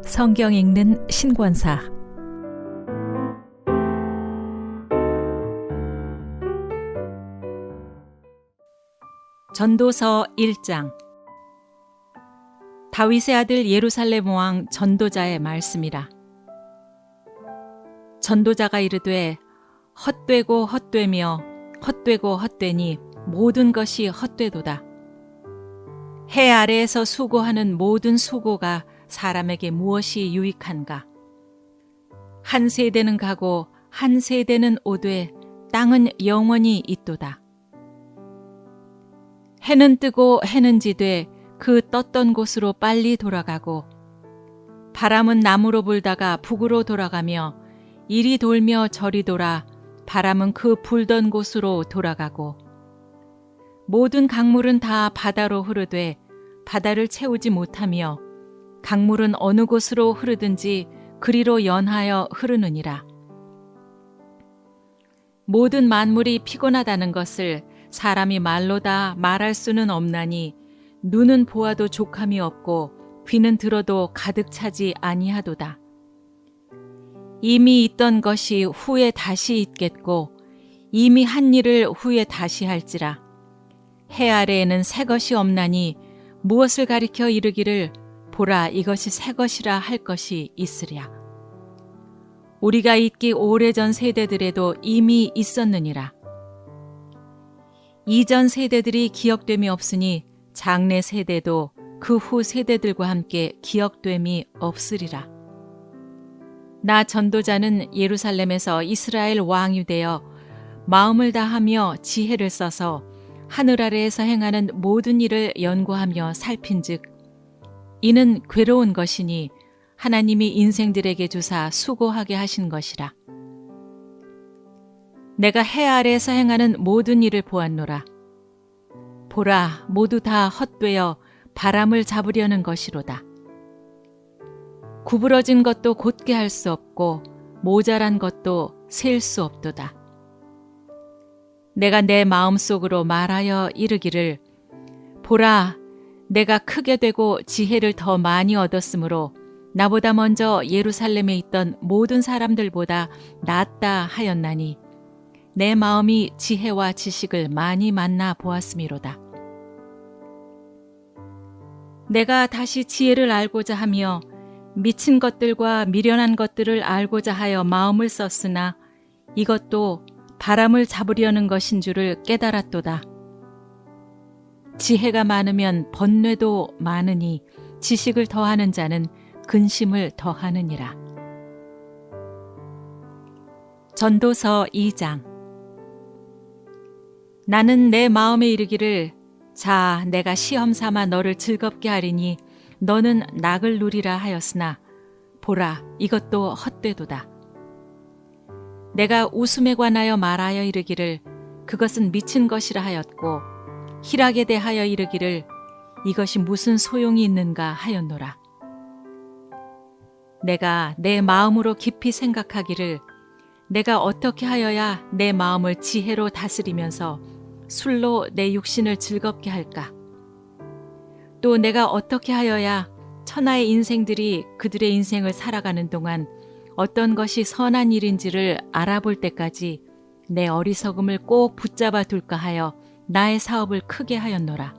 성경 읽는 신권사. 전도서 1장. 다윗의 아들 예루살렘 왕 전도자의 말씀이라. 전도자가 이르되 헛되고 헛되며 헛되고 헛되니 모든 것이 헛되도다. 해 아래에서 수고하는 모든 수고가 사람에게 무엇이 유익한가? 한 세대는 가고 한 세대는 오되 땅은 영원히 있도다. 해는 뜨고 해는 지되 그 떴던 곳으로 빨리 돌아가고, 바람은 남으로 불다가 북으로 돌아가며 이리 돌며 저리 돌아 바람은 그 불던 곳으로 돌아가고, 모든 강물은 다 바다로 흐르되 바다를 채우지 못하며 강물은 어느 곳으로 흐르든지 그리로 연하여 흐르느니라. 모든 만물이 피곤하다는 것을 사람이 말로 다 말할 수는 없나니, 눈은 보아도 족함이 없고 귀는 들어도 가득 차지 아니하도다. 이미 있던 것이 후에 다시 있겠고 이미 한 일을 후에 다시 할지라. 해 아래에는 새 것이 없나니 무엇을 가리켜 이르기를 보라 이것이 새 것이라 할 것이 있으랴. 우리가 있기 오래전 세대들에도 이미 있었느니라. 이전 세대들이 기억됨이 없으니 장래 세대도 그 후 세대들과 함께 기억됨이 없으리라. 나 전도자는 예루살렘에서 이스라엘 왕이 되어 마음을 다하며 지혜를 써서 하늘 아래에서 행하는 모든 일을 연구하며 살핀즉 이는 괴로운 것이니 하나님이 인생들에게 주사 수고하게 하신 것이라. 내가 해 아래에서 행하는 모든 일을 보았노라. 보라, 모두 다 헛되어 바람을 잡으려는 것이로다. 구부러진 것도 곧게 할 수 없고 모자란 것도 셀 수 없도다. 내가 내 마음속으로 말하여 이르기를 보라, 내가 크게 되고 지혜를 더 많이 얻었으므로 나보다 먼저 예루살렘에 있던 모든 사람들보다 낫다 하였나니 내 마음이 지혜와 지식을 많이 만나 보았음이로다. 내가 다시 지혜를 알고자 하며 미친 것들과 미련한 것들을 알고자 하여 마음을 썼으나 이것도 바람을 잡으려는 것인 줄을 깨달았도다. 지혜가 많으면 번뇌도 많으니 지식을 더하는 자는 근심을 더하느니라. 전도서 2장. 나는 내 마음에 이르기를 자, 내가 시험 삼아 너를 즐겁게 하리니 너는 낙을 누리라 하였으나 보라, 이것도 헛되도다. 내가 웃음에 관하여 말하여 이르기를 그것은 미친 것이라 하였고 희락에 대하여 이르기를 이것이 무슨 소용이 있는가 하였노라. 내가 내 마음으로 깊이 생각하기를 내가 어떻게 하여야 내 마음을 지혜로 다스리면서 술로 내 육신을 즐겁게 할까? 또 내가 어떻게 하여야 천하의 인생들이 그들의 인생을 살아가는 동안 어떤 것이 선한 일인지를 알아볼 때까지 내 어리석음을 꼭 붙잡아 둘까 하여 나의 사업을 크게 하였노라.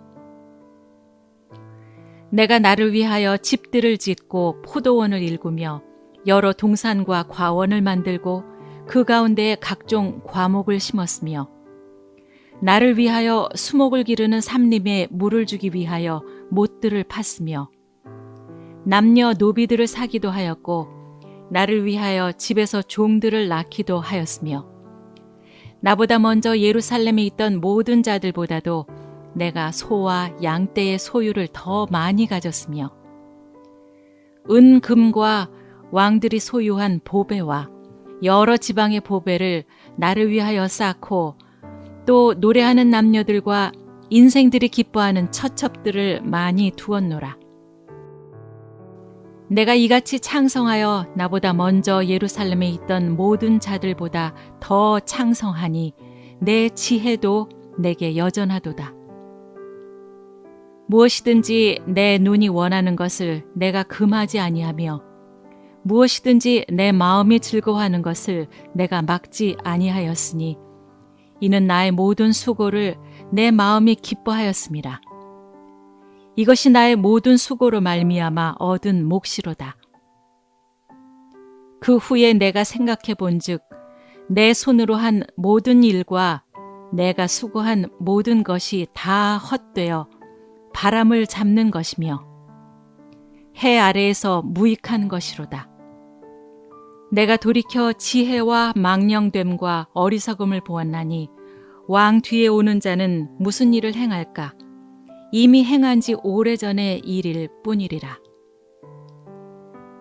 내가 나를 위하여 집들을 짓고 포도원을 일구며 여러 동산과 과원을 만들고 그 가운데에 각종 과목을 심었으며 나를 위하여 수목을 기르는 삼림에 물을 주기 위하여 못들을 팠으며 남녀 노비들을 사기도 하였고 나를 위하여 집에서 종들을 낳기도 하였으며 나보다 먼저 예루살렘에 있던 모든 자들보다도 내가 소와 양떼의 소유를 더 많이 가졌으며 은, 금과 왕들이 소유한 보배와 여러 지방의 보배를 나를 위하여 쌓고 또 노래하는 남녀들과 인생들이 기뻐하는 처첩들을 많이 두었노라. 내가 이같이 창성하여 나보다 먼저 예루살렘에 있던 모든 자들보다 더 창성하니 내 지혜도 내게 여전하도다. 무엇이든지 내 눈이 원하는 것을 내가 금하지 아니하며 무엇이든지 내 마음이 즐거워하는 것을 내가 막지 아니하였으니 이는 나의 모든 수고를 내 마음이 기뻐하였음이라. 이것이 나의 모든 수고로 말미암아 얻은 몫이로다. 그 후에 내가 생각해 본즉 내 손으로 한 모든 일과 내가 수고한 모든 것이 다 헛되어 바람을 잡는 것이며 해 아래에서 무익한 것이로다. 내가 돌이켜 지혜와 망령됨과 어리석음을 보았나니 왕 뒤에 오는 자는 무슨 일을 행할까? 이미 행한 지 오래전의 일일 뿐이리라.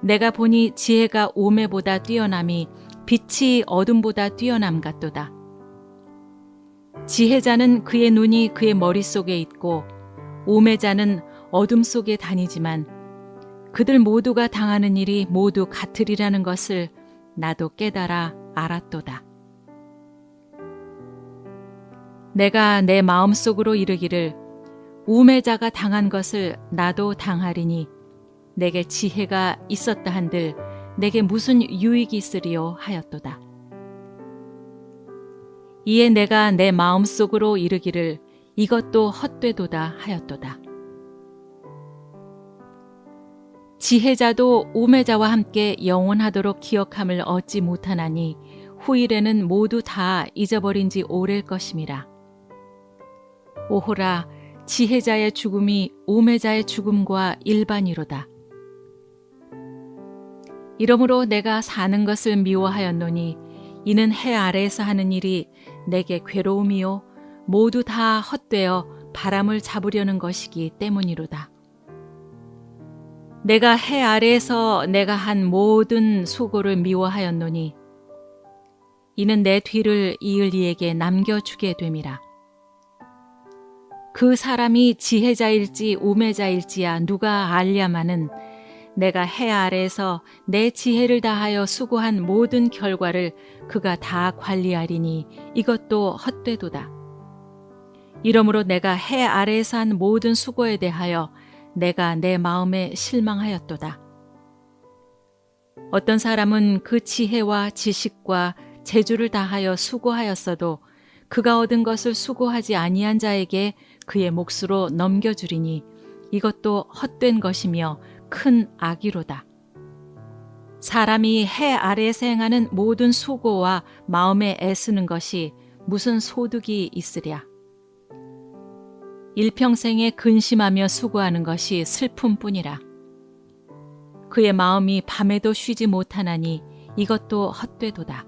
내가 보니 지혜가 오매보다 뛰어남이 빛이 어둠보다 뛰어남 같도다. 지혜자는 그의 눈이 그의 머릿속에 있고 오매자는 어둠 속에 다니지만 그들 모두가 당하는 일이 모두 같으리라는 것을 나도 깨달아 알았도다. 내가 내 마음속으로 이르기를 우매자가 당한 것을 나도 당하리니 내게 지혜가 있었다 한들 내게 무슨 유익이 있으리요 하였도다. 이에 내가 내 마음속으로 이르기를 이것도 헛되도다 하였도다. 지혜자도 우매자와 함께 영원하도록 기억함을 얻지 못하나니 후일에는 모두 다 잊어버린 지 오래일 것임이라. 오호라, 지혜자의 죽음이 우매자의 죽음과 일반이로다. 이러므로 내가 사는 것을 미워하였노니 이는 해 아래에서 하는 일이 내게 괴로움이요 모두 다 헛되어 바람을 잡으려는 것이기 때문이로다. 내가 해 아래에서 내가 한 모든 수고를 미워하였노니 이는 내 뒤를 이을 이에게 남겨주게 됨이라. 그 사람이 지혜자일지 우매자일지야 누가 알랴마는 내가 해 아래에서 내 지혜를 다하여 수고한 모든 결과를 그가 다 관리하리니 이것도 헛되도다. 이러므로 내가 해 아래에서 한 모든 수고에 대하여 내가 내 마음에 실망하였도다. 어떤 사람은 그 지혜와 지식과 재주를 다하여 수고하였어도 그가 얻은 것을 수고하지 아니한 자에게 그의 몫으로 넘겨주리니 이것도 헛된 것이며 큰 악이로다. 사람이 해 아래에서 행하는 모든 수고와 마음에 애쓰는 것이 무슨 소득이 있으랴. 일평생에 근심하며 수고하는 것이 슬픔뿐이라. 그의 마음이 밤에도 쉬지 못하나니 이것도 헛되도다.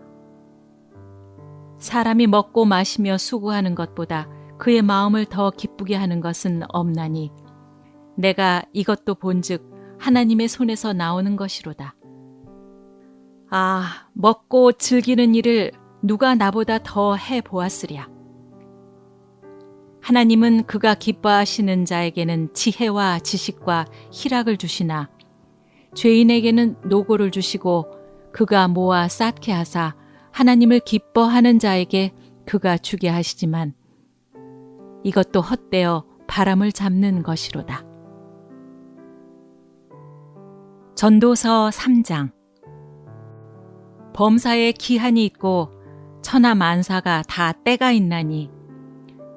사람이 먹고 마시며 수고하는 것보다 그의 마음을 더 기쁘게 하는 것은 없나니 내가 이것도 본즉 하나님의 손에서 나오는 것이로다. 아, 먹고 즐기는 일을 누가 나보다 더 해보았으랴. 하나님은 그가 기뻐하시는 자에게는 지혜와 지식과 희락을 주시나 죄인에게는 노고를 주시고 그가 모아 쌓게 하사 하나님을 기뻐하는 자에게 그가 주게 하시지만 이것도 헛되어 바람을 잡는 것이로다. 전도서 3장. 범사에 기한이 있고 천하 만사가 다 때가 있나니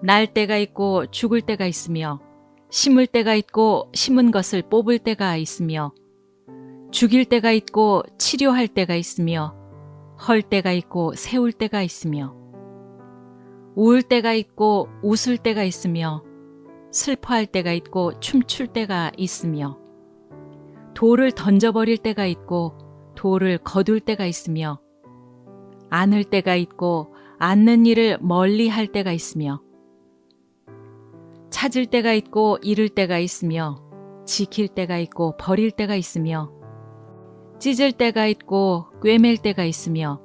날 때가 있고 죽을 때가 있으며 심을 때가 있고 심은 것을 뽑을 때가 있으며 죽일 때가 있고 치료할 때가 있으며 헐 때가 있고 세울 때가 있으며 울 때가 있고 웃을 때가 있으며 슬퍼할 때가 있고 춤출 때가 있으며 돌을 던져버릴 때가 있고 돌을 거둘 때가 있으며 안을 때가 있고 않는 일을 멀리 할 때가 있으며 찾을 때가 있고 잃을 때가 있으며 지킬 때가 있고 버릴 때가 있으며 찢을 때가 있고 꿰맬 때가 있으며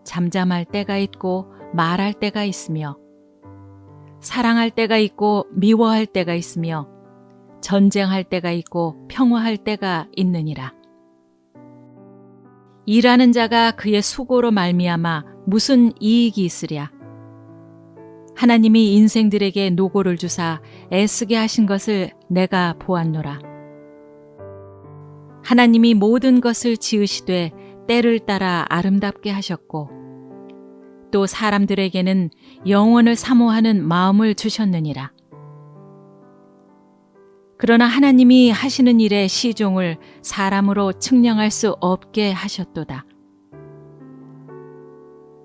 잠잠할 때가 있고 말할 때가 있으며 사랑할 때가 있고 미워할 때가 있으며 전쟁할 때가 있고 평화할 때가 있느니라. 일하는 자가 그의 수고로 말미암아 무슨 이익이 있으랴. 하나님이 인생들에게 노고를 주사 애쓰게 하신 것을 내가 보았노라. 하나님이 모든 것을 지으시되 때를 따라 아름답게 하셨고 또 사람들에게는 영원을 사모하는 마음을 주셨느니라. 그러나 하나님이 하시는 일의 시종을 사람으로 측량할 수 없게 하셨도다.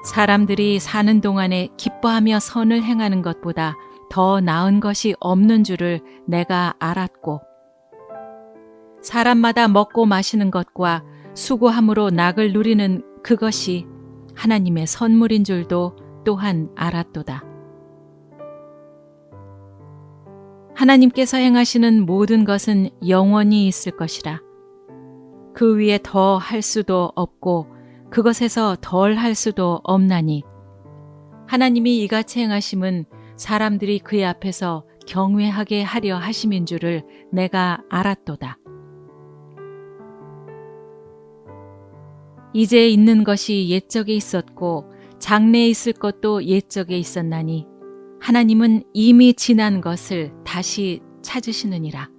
사람들이 사는 동안에 기뻐하며 선을 행하는 것보다 더 나은 것이 없는 줄을 내가 알았고 사람마다 먹고 마시는 것과 수고함으로 낙을 누리는 그것이 하나님의 선물인 줄도 또한 알았도다. 하나님께서 행하시는 모든 것은 영원히 있을 것이라. 그 위에 더 할 수도 없고 그것에서 덜 할 수도 없나니 하나님이 이같이 행하심은 사람들이 그의 앞에서 경외하게 하려 하심인 줄을 내가 알았도다. 이제 있는 것이 옛적에 있었고 장래에 있을 것도 옛적에 있었나니 하나님은 이미 지난 것을 다시 찾으시느니라.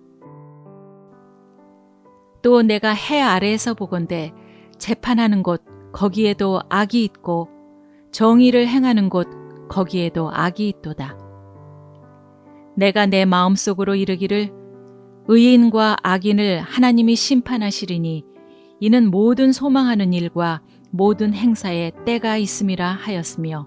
또 내가 해 아래에서 보건대 재판하는 곳 거기에도 악이 있고 정의를 행하는 곳 거기에도 악이 있도다. 내가 내 마음속으로 이르기를 의인과 악인을 하나님이 심판하시리니 이는 모든 소망하는 일과 모든 행사에 때가 있음이라 하였으며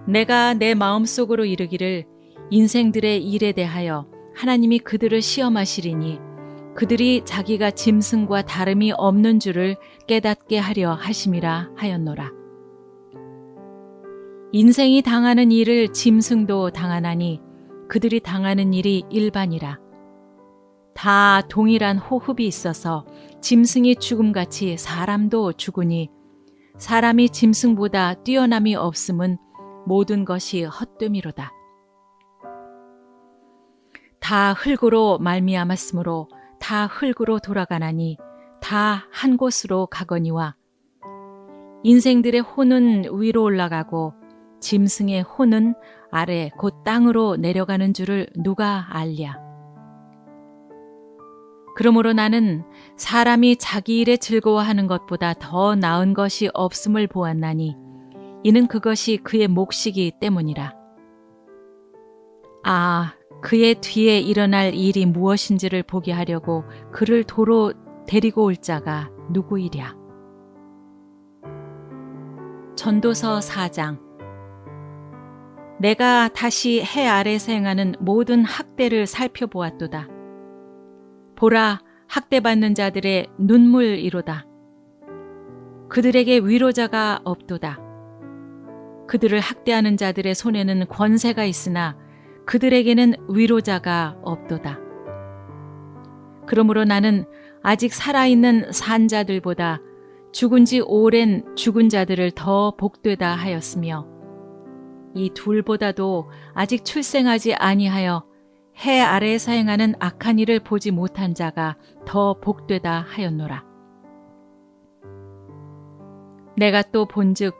내가 내 마음속으로 이르기를 인생들의 일에 대하여 하나님이 그들을 시험하시리니 그들이 자기가 짐승과 다름이 없는 줄을 깨닫게 하려 하심이라 하였노라. 인생이 당하는 일을 짐승도 당하나니 그들이 당하는 일이 일반이라. 다 동일한 호흡이 있어서 짐승이 죽음같이 사람도 죽으니 사람이 짐승보다 뛰어남이 없음은 모든 것이 헛됨이로다. 다 흙으로 말미암았으므로 다 흙으로 돌아가나니 다 한 곳으로 가거니와 인생들의 혼은 위로 올라가고 짐승의 혼은 아래 곧 땅으로 내려가는 줄을 누가 알랴. 그러므로 나는 사람이 자기 일에 즐거워하는 것보다 더 나은 것이 없음을 보았나니 이는 그것이 그의 몫이기 때문이라. 아, 그의 뒤에 일어날 일이 무엇인지를 보게 하려고 그를 도로 데리고 올 자가 누구이랴. 전도서 4장. 내가 다시 해 아래에서 행하는 모든 학대를 살펴보았도다. 보라, 학대받는 자들의 눈물이로다. 그들에게 위로자가 없도다. 그들을 학대하는 자들의 손에는 권세가 있으나 그들에게는 위로자가 없도다. 그러므로 나는 아직 살아있는 산자들보다 죽은 지 오랜 죽은 자들을 더 복되다 하였으며 이 둘보다도 아직 출생하지 아니하여 해 아래에서 행하는 악한 일을 보지 못한 자가 더 복되다 하였노라. 내가 또 본즉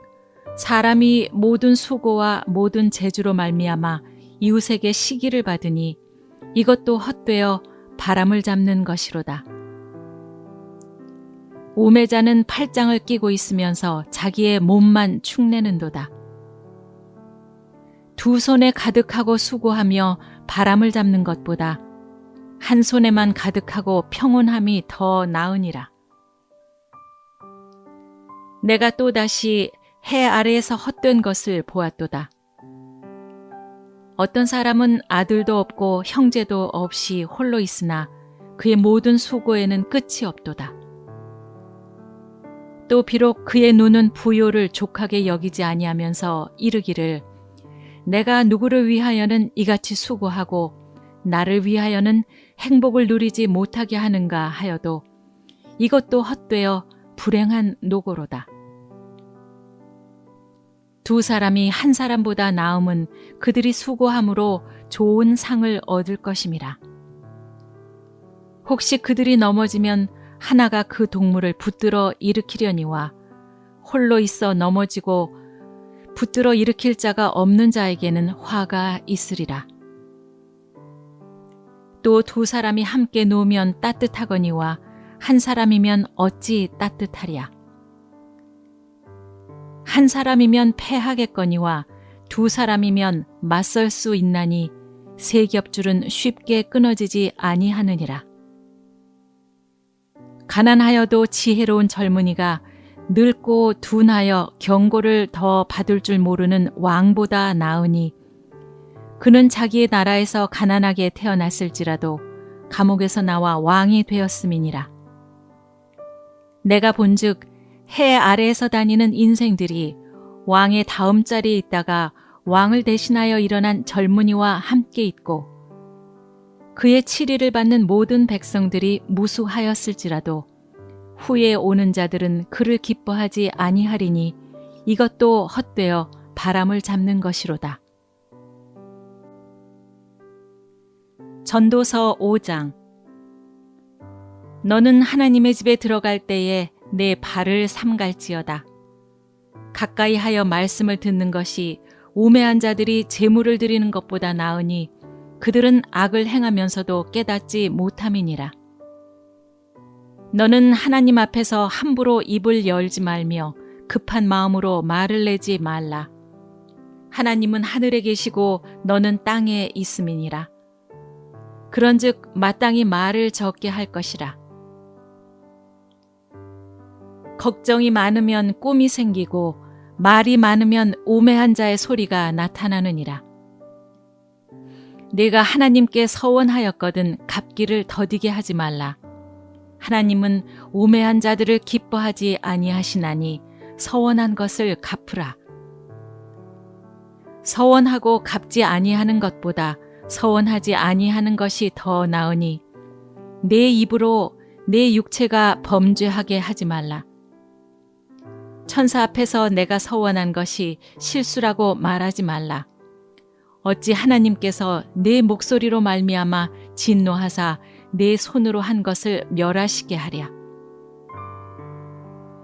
사람이 모든 수고와 모든 재주로 말미암아 이웃에게 시기를 받으니 이것도 헛되어 바람을 잡는 것이로다. 우매자는 팔짱을 끼고 있으면서 자기의 몸만 축내는도다. 두 손에 가득하고 수고하며 바람을 잡는 것보다 한 손에만 가득하고 평온함이 더 나으니라. 내가 또다시 해 아래에서 헛된 것을 보았도다. 어떤 사람은 아들도 없고 형제도 없이 홀로 있으나 그의 모든 수고에는 끝이 없도다. 또 비록 그의 눈은 부요를 족하게 여기지 아니하면서 이르기를 내가 누구를 위하여는 이같이 수고하고 나를 위하여는 행복을 누리지 못하게 하는가 하여도 이것도 헛되어 불행한 노고로다. 두 사람이 한 사람보다 나음은 그들이 수고함으로 좋은 상을 얻을 것임이라. 혹시 그들이 넘어지면 하나가 그 동물을 붙들어 일으키려니와 홀로 있어 넘어지고 붙들어 일으킬 자가 없는 자에게는 화가 있으리라. 또 두 사람이 함께 놓으면 따뜻하거니와 한 사람이면 어찌 따뜻하랴. 한 사람이면 패하겠거니와 두 사람이면 맞설 수 있나니 세 겹줄은 쉽게 끊어지지 아니하느니라. 가난하여도 지혜로운 젊은이가 늙고 둔하여 경고를 더 받을 줄 모르는 왕보다 나으니 그는 자기의 나라에서 가난하게 태어났을지라도 감옥에서 나와 왕이 되었음이니라. 내가 본즉 해 아래에서 다니는 인생들이 왕의 다음 자리에 있다가 왕을 대신하여 일어난 젊은이와 함께 있고 그의 치리를 받는 모든 백성들이 무수하였을지라도 후에 오는 자들은 그를 기뻐하지 아니하리니 이것도 헛되어 바람을 잡는 것이로다. 전도서 5장. 너는 하나님의 집에 들어갈 때에 내 발을 삼갈지어다. 가까이 하여 말씀을 듣는 것이 우매한 자들이 제물을 드리는 것보다 나으니 그들은 악을 행하면서도 깨닫지 못함이니라. 너는 하나님 앞에서 함부로 입을 열지 말며 급한 마음으로 말을 내지 말라. 하나님은 하늘에 계시고 너는 땅에 있음이니라. 그런즉 마땅히 말을 적게 할 것이라. 걱정이 많으면 꿈이 생기고 말이 많으면 우매한 자의 소리가 나타나느니라. 네가 하나님께 서원하였거든 갚기를 더디게 하지 말라. 하나님은 우매한 자들을 기뻐하지 아니하시나니 서원한 것을 갚으라. 서원하고 갚지 아니하는 것보다 서원하지 아니하는 것이 더 나으니 내 입으로 내 육체가 범죄하게 하지 말라. 천사 앞에서 내가 서원한 것이 실수라고 말하지 말라. 어찌 하나님께서 내 목소리로 말미암아 진노하사 내 손으로 한 것을 멸하시게 하랴.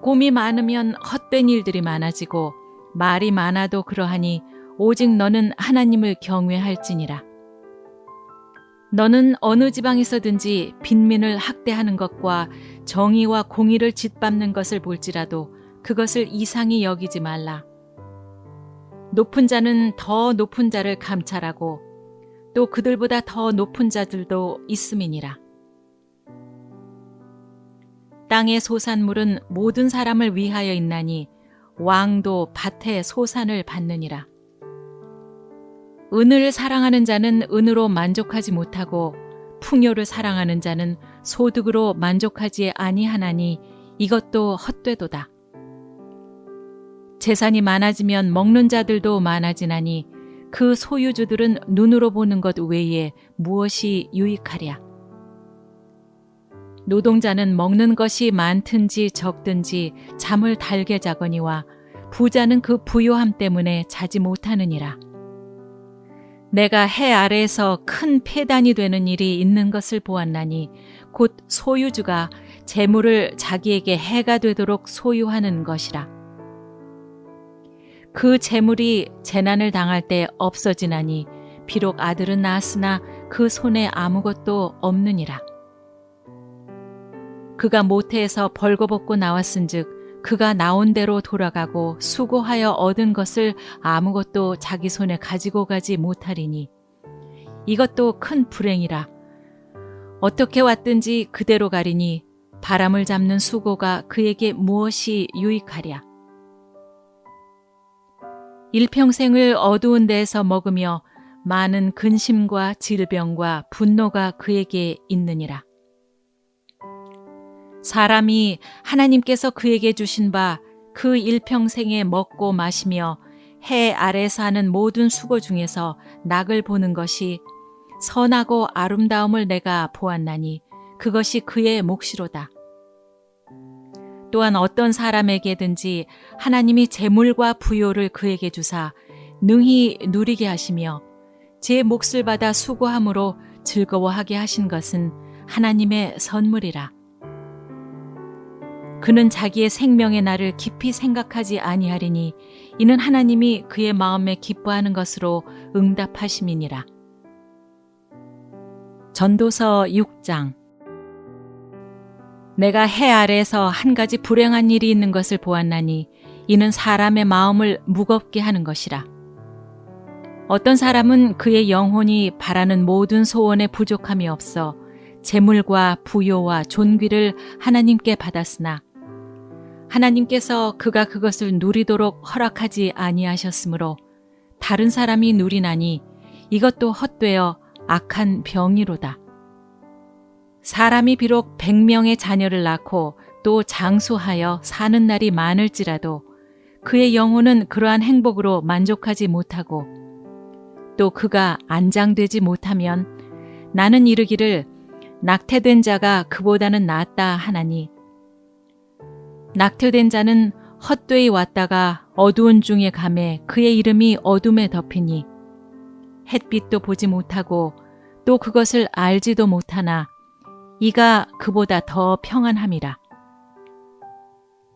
꿈이 많으면 헛된 일들이 많아지고 말이 많아도 그러하니 오직 너는 하나님을 경외할지니라. 너는 어느 지방에서든지 빈민을 학대하는 것과 정의와 공의를 짓밟는 것을 볼지라도 그것을 이상히 여기지 말라. 높은 자는 더 높은 자를 감찰하고 또 그들보다 더 높은 자들도 있음이니라. 땅의 소산물은 모든 사람을 위하여 있나니 왕도 밭의 소산을 받느니라. 은을 사랑하는 자는 은으로 만족하지 못하고 풍요를 사랑하는 자는 소득으로 만족하지 아니하나니 이것도 헛되도다. 재산이 많아지면 먹는 자들도 많아지나니 그 소유주들은 눈으로 보는 것 외에 무엇이 유익하랴. 노동자는 먹는 것이 많든지 적든지 잠을 달게 자거니와 부자는 그 부요함 때문에 자지 못하느니라. 내가 해 아래에서 큰 폐단이 되는 일이 있는 것을 보았나니 곧 소유주가 재물을 자기에게 해가 되도록 소유하는 것이라. 그 재물이 재난을 당할 때 없어지나니 비록 아들은 낳았으나 그 손에 아무것도 없느니라. 그가 모태에서 벌거벗고 나왔은즉 그가 나온 대로 돌아가고 수고하여 얻은 것을 아무것도 자기 손에 가지고 가지 못하리니 이것도 큰 불행이라. 어떻게 왔든지 그대로 가리니 바람을 잡는 수고가 그에게 무엇이 유익하랴. 일평생을 어두운 데에서 먹으며 많은 근심과 질병과 분노가 그에게 있느니라. 사람이 하나님께서 그에게 주신 바 그 일평생에 먹고 마시며 해 아래서 하는 모든 수고 중에서 낙을 보는 것이 선하고 아름다움을 내가 보았나니 그것이 그의 몫이로다. 또한 어떤 사람에게든지 하나님이 재물과 부요를 그에게 주사 능히 누리게 하시며 제 몫을 받아 수고함으로 즐거워하게 하신 것은 하나님의 선물이라. 그는 자기의 생명의 날을 깊이 생각하지 아니하리니 이는 하나님이 그의 마음에 기뻐하는 것으로 응답하심이니라. 전도서 6장. 내가 해 아래에서 한 가지 불행한 일이 있는 것을 보았나니 이는 사람의 마음을 무겁게 하는 것이라. 어떤 사람은 그의 영혼이 바라는 모든 소원에 부족함이 없어 재물과 부요와 존귀를 하나님께 받았으나 하나님께서 그가 그것을 누리도록 허락하지 아니하셨으므로 다른 사람이 누리나니 이것도 헛되어 악한 병이로다. 사람이 비록 100명의 자녀를 낳고 또 장수하여 사는 날이 많을지라도 그의 영혼은 그러한 행복으로 만족하지 못하고 또 그가 안장되지 못하면 나는 이르기를 낙태된 자가 그보다는 낫다 하나니 낙태된 자는 헛되이 왔다가 어두운 중에 감에 그의 이름이 어둠에 덮이니 햇빛도 보지 못하고 또 그것을 알지도 못하나 이가 그보다 더 평안함이라.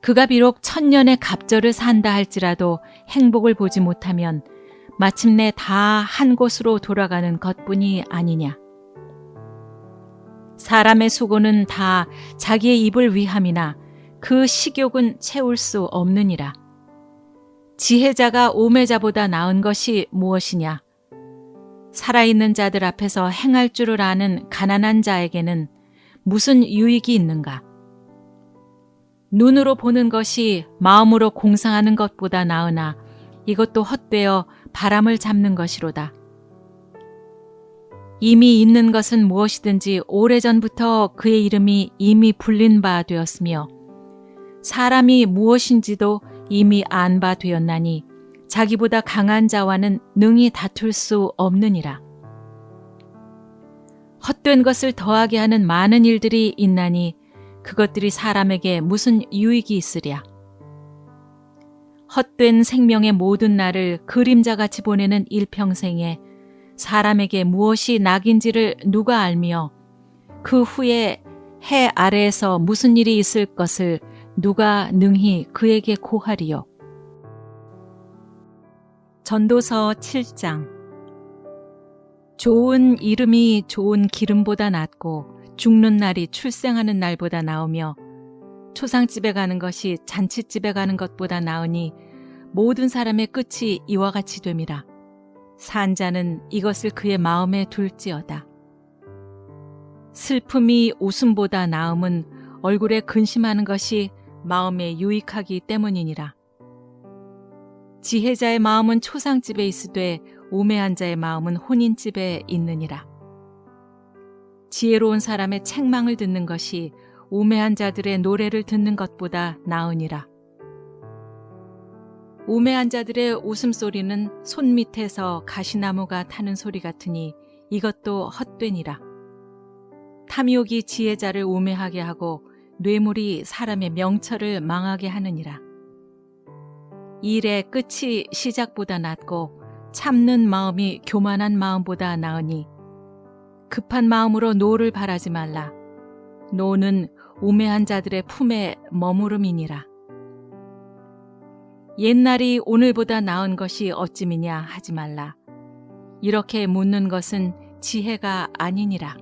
그가 비록 1000년의 갑절을 산다 할지라도 행복을 보지 못하면 마침내 다 한 곳으로 돌아가는 것뿐이 아니냐. 사람의 수고는 다 자기의 입을 위함이나 그 식욕은 채울 수 없느니라. 지혜자가 오매자보다 나은 것이 무엇이냐. 살아있는 자들 앞에서 행할 줄을 아는 가난한 자에게는 무슨 유익이 있는가. 눈으로 보는 것이 마음으로 공상하는 것보다 나으나 이것도 헛되어 바람을 잡는 것이로다. 이미 있는 것은 무엇이든지 오래전부터 그의 이름이 이미 불린 바 되었으며 사람이 무엇인지도 이미 안 바 되었나니 자기보다 강한 자와는 능히 다툴 수 없느니라. 헛된 것을 더하게 하는 많은 일들이 있나니 그것들이 사람에게 무슨 유익이 있으랴. 헛된 생명의 모든 날을 그림자같이 보내는 일평생에 사람에게 무엇이 낙인지를 누가 알며 그 후에 해 아래에서 무슨 일이 있을 것을 누가 능히 그에게 고하리요. 전도서 7장. 좋은 이름이 좋은 기름보다 낫고 죽는 날이 출생하는 날보다 나으며 초상집에 가는 것이 잔치집에 가는 것보다 나으니 모든 사람의 끝이 이와 같이 됨이라. 산 자는 이것을 그의 마음에 둘지어다. 슬픔이 웃음보다 나음은 얼굴에 근심하는 것이 마음에 유익하기 때문이니라. 지혜자의 마음은 초상집에 있으되 우매한 자의 마음은 혼인집에 있느니라. 지혜로운 사람의 책망을 듣는 것이 우매한 자들의 노래를 듣는 것보다 나으니라. 우매한 자들의 웃음소리는 손밑에서 가시나무가 타는 소리 같으니 이것도 헛되니라. 탐욕이 지혜자를 우매하게 하고 뇌물이 사람의 명철을 망하게 하느니라. 일의 끝이 시작보다 낫고 참는 마음이 교만한 마음보다 나으니 급한 마음으로 노를 바라지 말라. 노는 우매한 자들의 품에 머무름이니라. 옛날이 오늘보다 나은 것이 어찌미냐 하지 말라. 이렇게 묻는 것은 지혜가 아니니라.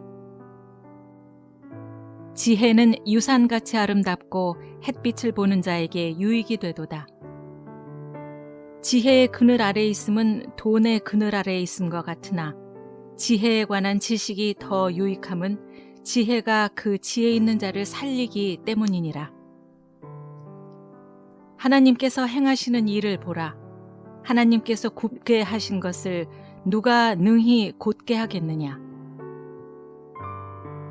지혜는 유산같이 아름답고 햇빛을 보는 자에게 유익이 되도다. 지혜의 그늘 아래에 있음은 돈의 그늘 아래에 있음과 같으나 지혜에 관한 지식이 더 유익함은 지혜가 그 지혜 있는 자를 살리기 때문이니라. 하나님께서 행하시는 일을 보라. 하나님께서 굽게 하신 것을 누가 능히 곧게 하겠느냐.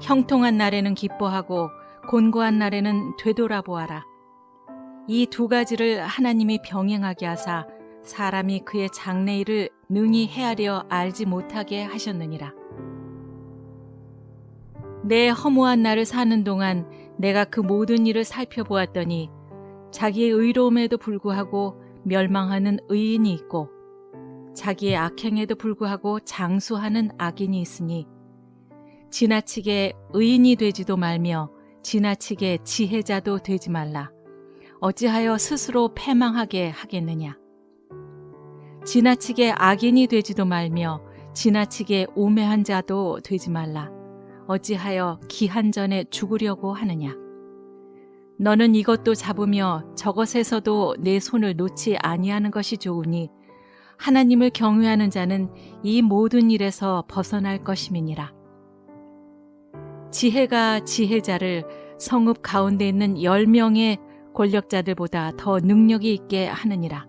형통한 날에는 기뻐하고 곤고한 날에는 되돌아보아라. 이 두 가지를 하나님이 병행하게 하사 사람이 그의 장래일을 능히 헤아려 알지 못하게 하셨느니라. 내 허무한 날을 사는 동안 내가 그 모든 일을 살펴보았더니 자기의 의로움에도 불구하고 멸망하는 의인이 있고 자기의 악행에도 불구하고 장수하는 악인이 있으니 지나치게 의인이 되지도 말며 지나치게 지혜자도 되지 말라. 어찌하여 스스로 패망하게 하겠느냐. 지나치게 악인이 되지도 말며 지나치게 우매한 자도 되지 말라. 어찌하여 기한 전에 죽으려고 하느냐. 너는 이것도 잡으며 저것에서도 내 손을 놓지 아니하는 것이 좋으니 하나님을 경외하는 자는 이 모든 일에서 벗어날 것임이니라. 지혜가 지혜자를 성읍 가운데 있는 10명의 권력자들보다 더 능력이 있게 하느니라.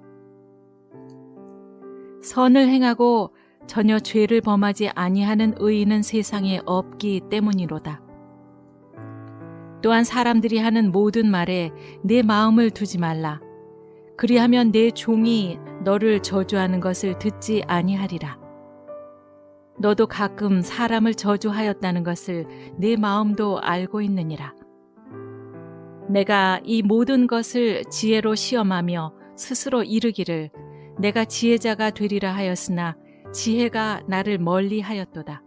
선을 행하고 전혀 죄를 범하지 아니하는 의인은 세상에 없기 때문이로다. 또한 사람들이 하는 모든 말에 내 마음을 두지 말라. 그리하면 내 종이 너를 저주하는 것을 듣지 아니하리라. 너도 가끔 사람을 저주하였다는 것을 내 마음도 알고 있느니라. 내가 이 모든 것을 지혜로 시험하며 스스로 이르기를 내가 지혜자가 되리라 하였으나 지혜가 나를 멀리하였도다.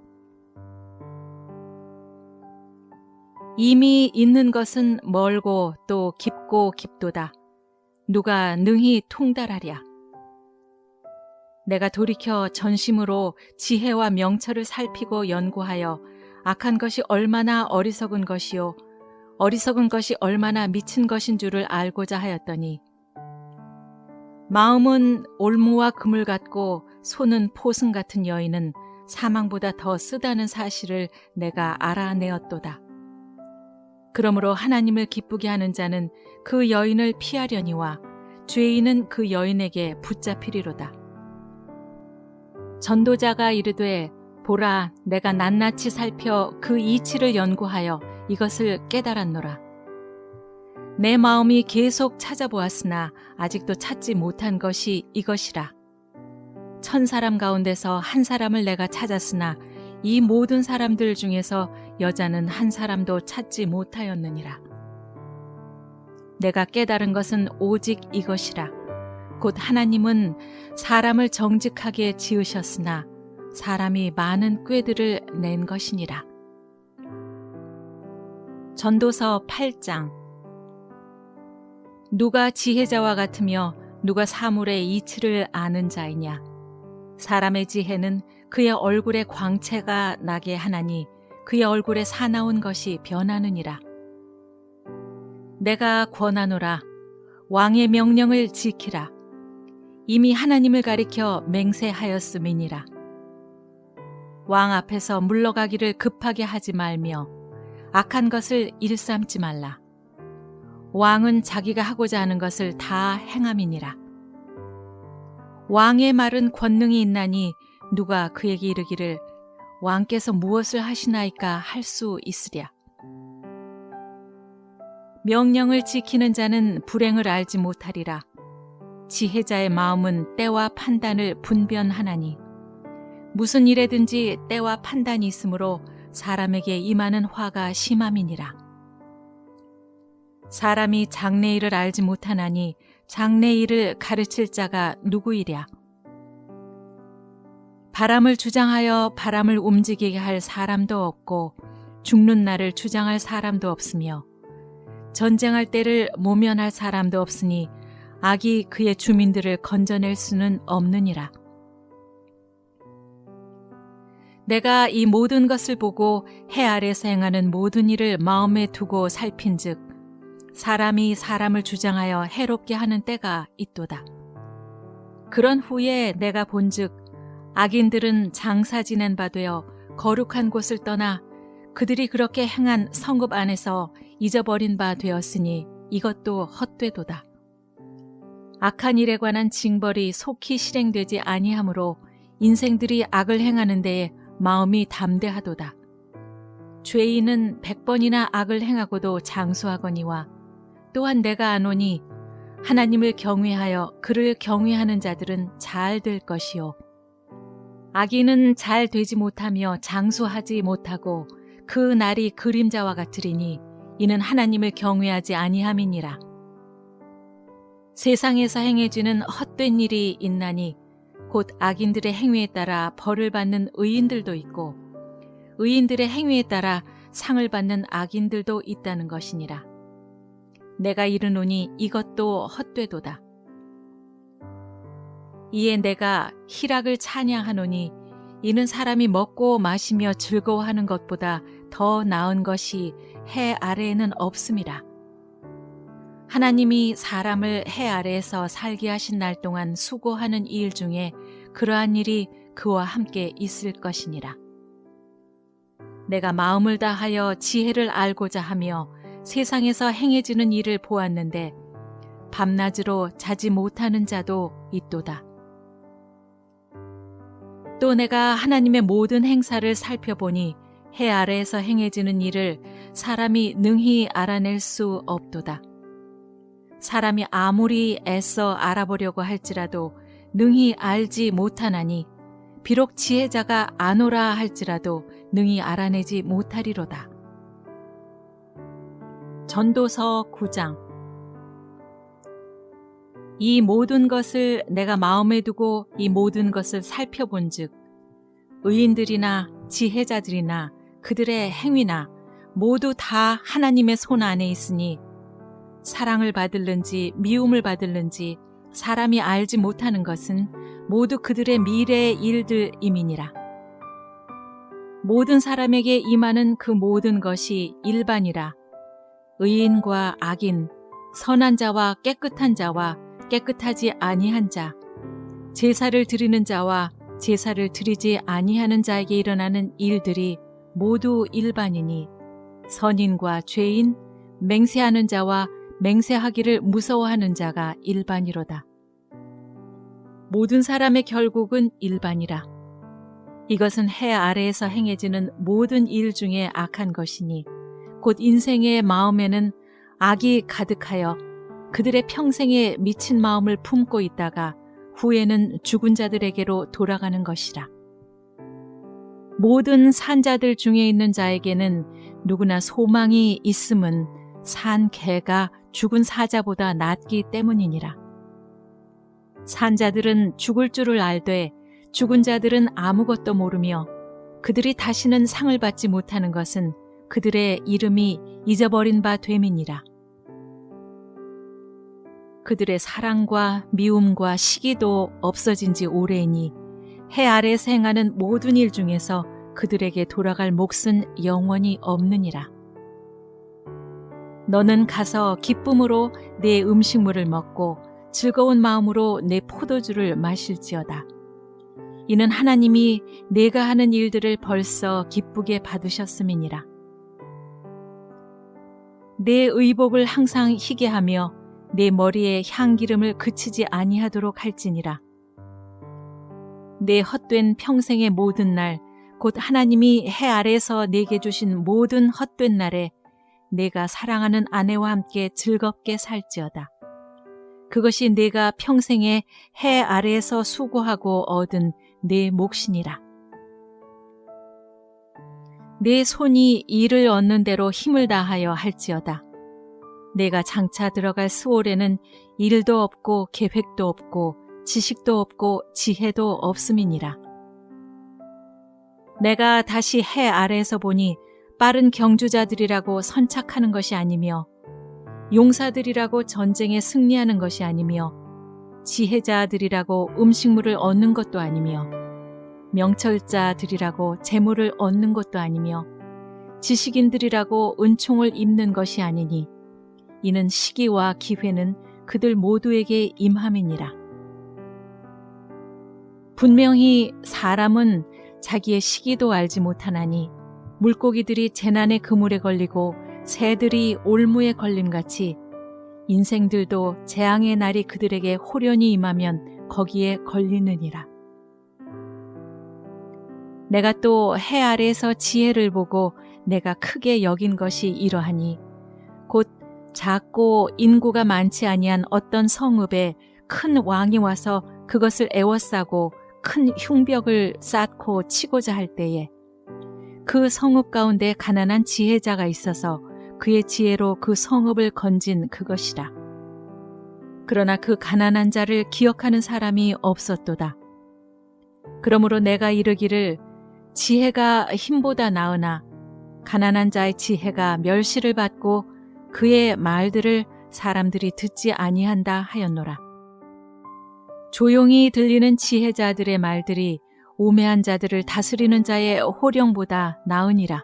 이미 있는 것은 멀고 또 깊고 깊도다. 누가 능히 통달하랴. 내가 돌이켜 전심으로 지혜와 명철을 살피고 연구하여 악한 것이 얼마나 어리석은 것이요 어리석은 것이 얼마나 미친 것인 줄을 알고자 하였더니 마음은 올무와 그물 같고 손은 포승 같은 여인은 사망보다 더 쓰다는 사실을 내가 알아내었도다. 그러므로 하나님을 기쁘게 하는 자는 그 여인을 피하려니와 죄인은 그 여인에게 붙잡히리로다. 전도자가 이르되 보라 내가 낱낱이 살펴 그 이치를 연구하여 이것을 깨달았노라. 내 마음이 계속 찾아보았으나 아직도 찾지 못한 것이 이것이라. 1000사람 가운데서 한 사람을 내가 찾았으나 이 모든 사람들 중에서 여자는 한 사람도 찾지 못하였느니라. 내가 깨달은 것은 오직 이것이라. 곧 하나님은 사람을 정직하게 지으셨으나 사람이 많은 꾀들을 낸 것이니라. 전도서 8장. 누가 지혜자와 같으며 누가 사물의 이치를 아는 자이냐. 사람의 지혜는 그의 얼굴에 광채가 나게 하나니 그의 얼굴에 사나운 것이 변하느니라. 내가 권하노라. 왕의 명령을 지키라. 이미 하나님을 가리켜 맹세하였음이니라. 왕 앞에서 물러가기를 급하게 하지 말며 악한 것을 일삼지 말라. 왕은 자기가 하고자 하는 것을 다 행함이니라. 왕의 말은 권능이 있나니 누가 그에게 이르기를 왕께서 무엇을 하시나이까 할 수 있으랴. 명령을 지키는 자는 불행을 알지 못하리라. 지혜자의 마음은 때와 판단을 분별하나니 무슨 일에든지 때와 판단이 있으므로 사람에게 임하는 화가 심함이니라. 사람이 장래일을 알지 못하나니 장래일을 가르칠 자가 누구이랴. 바람을 주장하여 바람을 움직이게 할 사람도 없고 죽는 날을 주장할 사람도 없으며 전쟁할 때를 모면할 사람도 없으니 악이 그의 주민들을 건져낼 수는 없느니라. 내가 이 모든 것을 보고 해 아래서 행하는 모든 일을 마음에 두고 살핀즉 사람이 사람을 주장하여 해롭게 하는 때가 있도다. 그런 후에 내가 본즉 악인들은 장사 지낸 바 되어 거룩한 곳을 떠나 그들이 그렇게 행한 성읍 안에서 잊어버린 바 되었으니 이것도 헛되도다. 악한 일에 관한 징벌이 속히 실행되지 아니하므로 인생들이 악을 행하는 데에 마음이 담대하도다. 죄인은 100번이나 악을 행하고도 장수하거니와 또한 내가 아노니 하나님을 경외하여 그를 경외하는 자들은 잘 될 것이요 악인은 잘 되지 못하며 장수하지 못하고 그 날이 그림자와 같으리니 이는 하나님을 경외하지 아니함이니라. 세상에서 행해지는 헛된 일이 있나니 곧 악인들의 행위에 따라 벌을 받는 의인들도 있고 의인들의 행위에 따라 상을 받는 악인들도 있다는 것이니라. 내가 이르노니 이것도 헛되도다. 이에 내가 희락을 찬양하노니 이는 사람이 먹고 마시며 즐거워하는 것보다 더 나은 것이 해 아래에는 없음이라. 하나님이 사람을 해 아래에서 살게 하신 날 동안 수고하는 일 중에 그러한 일이 그와 함께 있을 것이니라. 내가 마음을 다하여 지혜를 알고자 하며 세상에서 행해지는 일을 보았는데 밤낮으로 자지 못하는 자도 있도다. 또 내가 하나님의 모든 행사를 살펴보니 해 아래에서 행해지는 일을 사람이 능히 알아낼 수 없도다. 사람이 아무리 애써 알아보려고 할지라도 능히 알지 못하나니 비록 지혜자가 아노라 할지라도 능히 알아내지 못하리로다. 전도서 9장. 이 모든 것을 내가 마음에 두고 이 모든 것을 살펴본즉 의인들이나 지혜자들이나 그들의 행위나 모두 다 하나님의 손 안에 있으니 사랑을 받을는지 미움을 받을는지 사람이 알지 못하는 것은 모두 그들의 미래의 일들임이니라. 모든 사람에게 임하는 그 모든 것이 일반이라. 의인과 악인, 선한 자와 깨끗한 자와 깨끗하지 아니한 자, 제사를 드리는 자와 제사를 드리지 아니하는 자에게 일어나는 일들이 모두 일반이니 선인과 죄인, 맹세하는 자와 맹세하기를 무서워하는 자가 일반이로다. 모든 사람의 결국은 일반이라. 이것은 해 아래에서 행해지는 모든 일 중에 악한 것이니 곧 인생의 마음에는 악이 가득하여 그들의 평생에 미친 마음을 품고 있다가 후에는 죽은 자들에게로 돌아가는 것이라. 모든 산자들 중에 있는 자에게는 누구나 소망이 있음은 산 개가 죽은 사자보다 낫기 때문이니라. 산자들은 죽을 줄을 알되 죽은 자들은 아무것도 모르며 그들이 다시는 상을 받지 못하는 것은 그들의 이름이 잊어버린 바 됨이니라. 그들의 사랑과 미움과 시기도 없어진 지 오래이니 해 아래에서 행하는 모든 일 중에서 그들에게 돌아갈 몫은 영원히 없느니라. 너는 가서 기쁨으로 내 음식물을 먹고 즐거운 마음으로 내 포도주를 마실지어다. 이는 하나님이 내가 하는 일들을 벌써 기쁘게 받으셨음이니라. 내 의복을 항상 희게 하며 내 머리에 향기름을 그치지 아니하도록 할지니라. 내 헛된 평생의 모든 날, 곧 하나님이 해 아래에서 내게 주신 모든 헛된 날에 내가 사랑하는 아내와 함께 즐겁게 살지어다. 그것이 내가 평생에 해 아래에서 수고하고 얻은 내 몫이니라. 내 손이 일을 얻는 대로 힘을 다하여 할지어다. 내가 장차 들어갈 스올에는 일도 없고 계획도 없고 지식도 없고 지혜도 없음이니라. 내가 다시 해 아래에서 보니 빠른 경주자들이라고 선착하는 것이 아니며 용사들이라고 전쟁에 승리하는 것이 아니며 지혜자들이라고 음식물을 얻는 것도 아니며 명철자들이라고 재물을 얻는 것도 아니며 지식인들이라고 은총을 입는 것이 아니니 이는 시기와 기회는 그들 모두에게 임함이니라. 분명히 사람은 자기의 시기도 알지 못하나니 물고기들이 재난의 그물에 걸리고 새들이 올무에 걸림같이 인생들도 재앙의 날이 그들에게 호련히 임하면 거기에 걸리느니라. 내가 또 해 아래에서 지혜를 보고 내가 크게 여긴 것이 이러하니 곧 작고 인구가 많지 아니한 어떤 성읍에 큰 왕이 와서 그것을 애워싸고 큰 흉벽을 쌓고 치고자 할 때에 그 성읍 가운데 가난한 지혜자가 있어서 그의 지혜로 그 성읍을 건진 그것이라. 그러나 그 가난한 자를 기억하는 사람이 없었도다. 그러므로 내가 이르기를 지혜가 힘보다 나으나 가난한 자의 지혜가 멸시를 받고 그의 말들을 사람들이 듣지 아니한다 하였노라. 조용히 들리는 지혜자들의 말들이 우매한 자들을 다스리는 자의 호령보다 나으니라.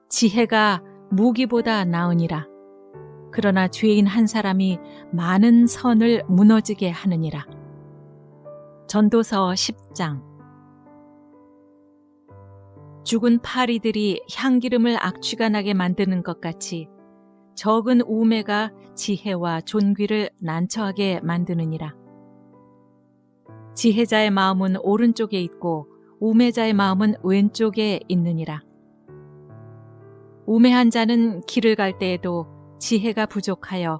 지혜가 무기보다 나으니라. 그러나 죄인 한 사람이 많은 선을 무너지게 하느니라. 전도서 10장. 죽은 파리들이 향기름을 악취가 나게 만드는 것 같이 적은 우매가 지혜와 존귀를 난처하게 만드느니라. 지혜자의 마음은 오른쪽에 있고 우매자의 마음은 왼쪽에 있느니라. 우매한 자는 길을 갈 때에도 지혜가 부족하여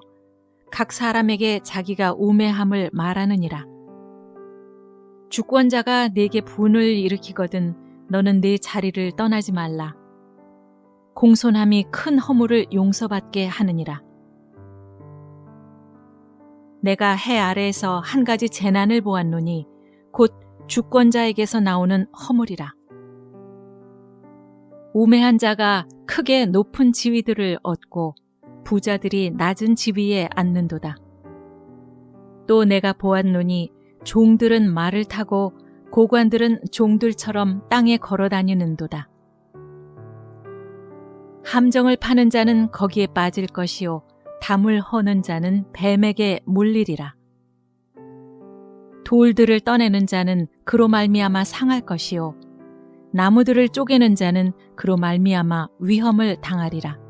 각 사람에게 자기가 우매함을 말하느니라. 주권자가 내게 분을 일으키거든 너는 내 자리를 떠나지 말라. 공손함이 큰 허물을 용서받게 하느니라. 내가 해 아래에서 한 가지 재난을 보았노니 곧 주권자에게서 나오는 허물이라. 우매한 자가 크게 높은 지위들을 얻고 부자들이 낮은 지위에 앉는도다. 또 내가 보았노니 종들은 말을 타고 고관들은 종들처럼 땅에 걸어 다니는도다. 함정을 파는 자는 거기에 빠질 것이요 담을 허는 자는 뱀에게 물리리라. 돌들을 떠내는 자는 그로 말미암아 상할 것이요 나무들을 쪼개는 자는 그로 말미암아 위험을 당하리라.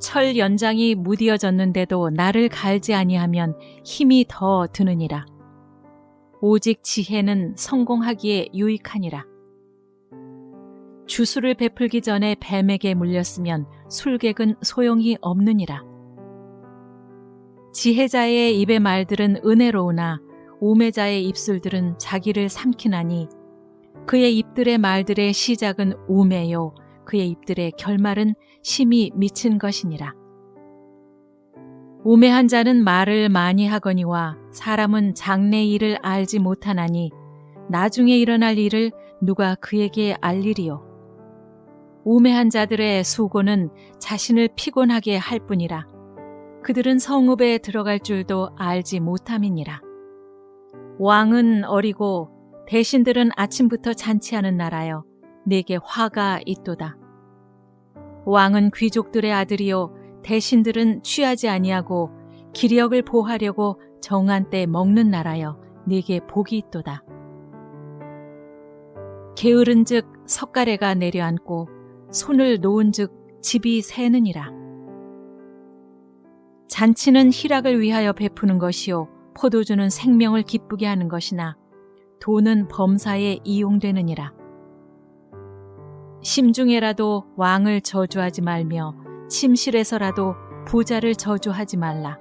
철 연장이 무디어졌는데도 나를 갈지 아니하면 힘이 더 드느니라. 오직 지혜는 성공하기에 유익하니라. 주술을 베풀기 전에 뱀에게 물렸으면 술객은 소용이 없느니라. 지혜자의 입의 말들은 은혜로우나 우매자의 입술들은 자기를 삼키나니 그의 입들의 말들의 시작은 우매요 그의 입들의 결말은 심히 미친 것이니라. 우매한 자는 말을 많이 하거니와 사람은 장래 일을 알지 못하나니 나중에 일어날 일을 누가 그에게 알리리요. 우매한 자들의 수고는 자신을 피곤하게 할 뿐이라. 그들은 성읍에 들어갈 줄도 알지 못함이니라. 왕은 어리고 대신들은 아침부터 잔치하는 나라여 내게 화가 있도다. 왕은 귀족들의 아들이요 대신들은 취하지 아니하고 기력을 보하려고 정한 때 먹는 나라여 내게 복이 있도다. 게으른즉 석가래가 내려앉고 손을 놓은즉 집이 새느니라. 잔치는 희락을 위하여 베푸는 것이요 포도주는 생명을 기쁘게 하는 것이나 돈은 범사에 이용되느니라. 심중에라도 왕을 저주하지 말며 침실에서라도 부자를 저주하지 말라.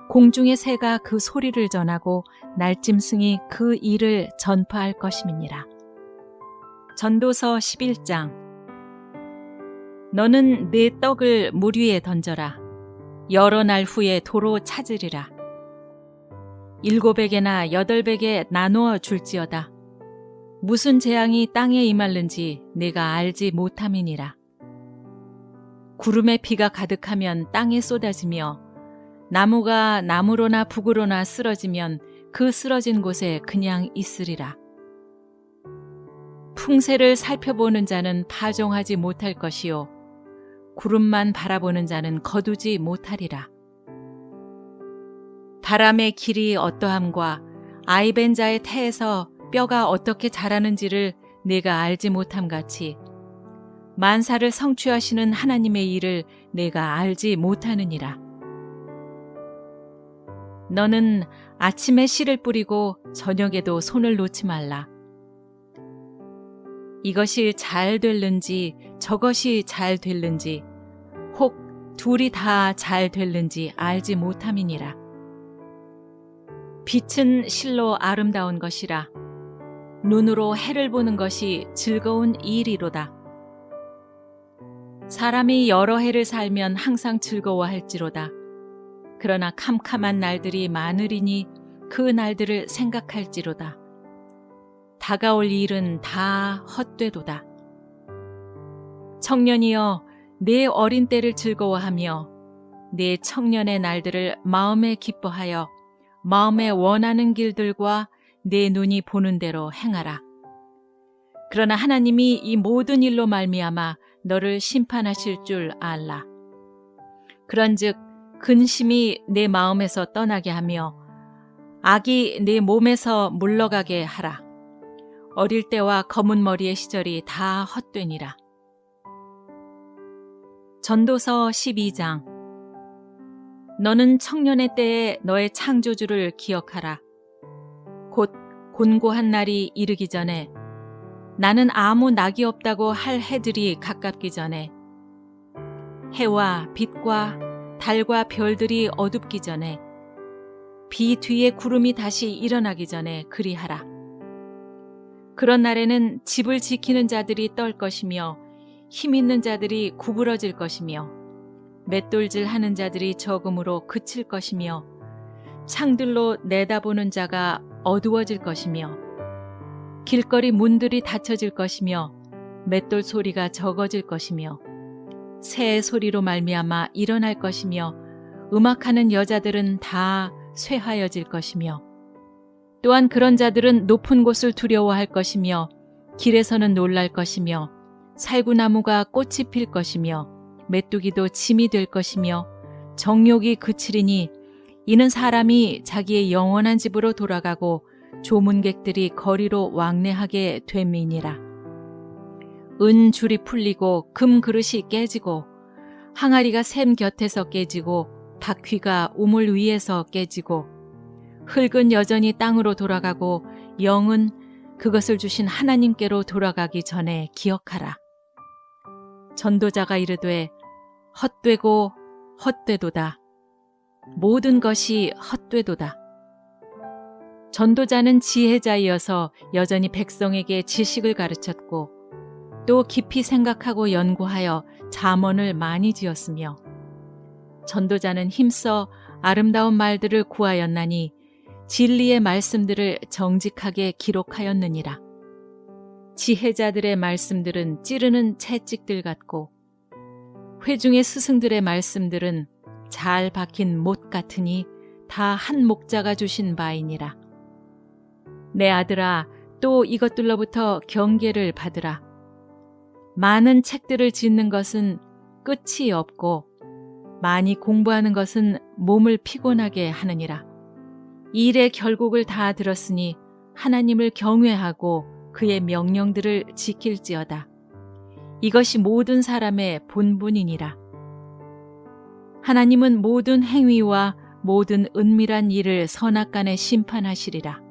공중의 새가 그 소리를 전하고 날짐승이 그 일을 전파할 것임이니라. 전도서 11장. 너는 내 떡을 물 위에 던져라. 여러 날 후에 도로 찾으리라. 7배게나 8배게 나누어 줄지어다. 무슨 재앙이 땅에 임할는지 내가 알지 못함이니라. 구름에 비가 가득하면 땅에 쏟아지며 나무가 나무로나 북으로나 쓰러지면 그 쓰러진 곳에 그냥 있으리라. 풍세를 살펴보는 자는 파종하지 못할 것이요 구름만 바라보는 자는 거두지 못하리라. 바람의 길이 어떠함과 아이벤 자의 태에서 뼈가 어떻게 자라는지를 내가 알지 못함같이 만사를 성취하시는 하나님의 일을 내가 알지 못하느니라. 너는 아침에 씨를 뿌리고 저녁에도 손을 놓지 말라. 이것이 잘 될는지 저것이 잘 될는지 혹 둘이 다 잘 될는지 알지 못함이니라. 빛은 실로 아름다운 것이라. 눈으로 해를 보는 것이 즐거운 일이로다. 사람이 여러 해를 살면 항상 즐거워할지로다. 그러나 캄캄한 날들이 많으리니 그 날들을 생각할지로다. 다가올 일은 다 헛되도다. 청년이여 내 어린 때를 즐거워하며 내 청년의 날들을 마음에 기뻐하여 마음에 원하는 길들과 내 눈이 보는 대로 행하라. 그러나 하나님이 이 모든 일로 말미암아 너를 심판하실 줄 알라. 그런즉 근심이 내 마음에서 떠나게 하며 악이 내 몸에서 물러가게 하라. 어릴 때와 검은 머리의 시절이 다 헛되니라. 전도서 12장. 너는 청년의 때에 너의 창조주를 기억하라. 곧 곤고한 날이 이르기 전에, 나는 아무 낙이 없다고 할 해들이 가깝기 전에, 해와 빛과 달과 별들이 어둡기 전에, 비 뒤에 구름이 다시 일어나기 전에 그리하라. 그런 날에는 집을 지키는 자들이 떨 것이며 힘 있는 자들이 구부러질 것이며 맷돌질 하는 자들이 적음으로 그칠 것이며 창들로 내다보는 자가 어두워질 것이며 길거리 문들이 닫혀질 것이며 맷돌 소리가 적어질 것이며 새의 소리로 말미암아 일어날 것이며 음악하는 여자들은 다 쇠하여질 것이며 또한 그런 자들은 높은 곳을 두려워할 것이며 길에서는 놀랄 것이며 살구나무가 꽃이 필 것이며 메뚜기도 짐이 될 것이며 정욕이 그치리니 이는 사람이 자기의 영원한 집으로 돌아가고 조문객들이 거리로 왕래하게 됨이니라. 은 줄이 풀리고 금 그릇이 깨지고 항아리가 샘 곁에서 깨지고 바퀴가 우물 위에서 깨지고 흙은 여전히 땅으로 돌아가고 영은 그것을 주신 하나님께로 돌아가기 전에 기억하라. 전도자가 이르되 헛되고 헛되도다. 모든 것이 헛되도다. 전도자는 지혜자이어서 여전히 백성에게 지식을 가르쳤고 또 깊이 생각하고 연구하여 잠언을 많이 지었으며 전도자는 힘써 아름다운 말들을 구하였나니 진리의 말씀들을 정직하게 기록하였느니라. 지혜자들의 말씀들은 찌르는 채찍들 같고 회중의 스승들의 말씀들은 잘 박힌 못 같으니 다 한 목자가 주신 바이니라. 내 아들아, 또 이것들로부터 경계를 받으라. 많은 책들을 짓는 것은 끝이 없고 많이 공부하는 것은 몸을 피곤하게 하느니라. 일의 결국을 다 들었으니 하나님을 경외하고 그의 명령들을 지킬지어다. 이것이 모든 사람의 본분이니라. 하나님은 모든 행위와 모든 은밀한 일을 선악간에 심판하시리라.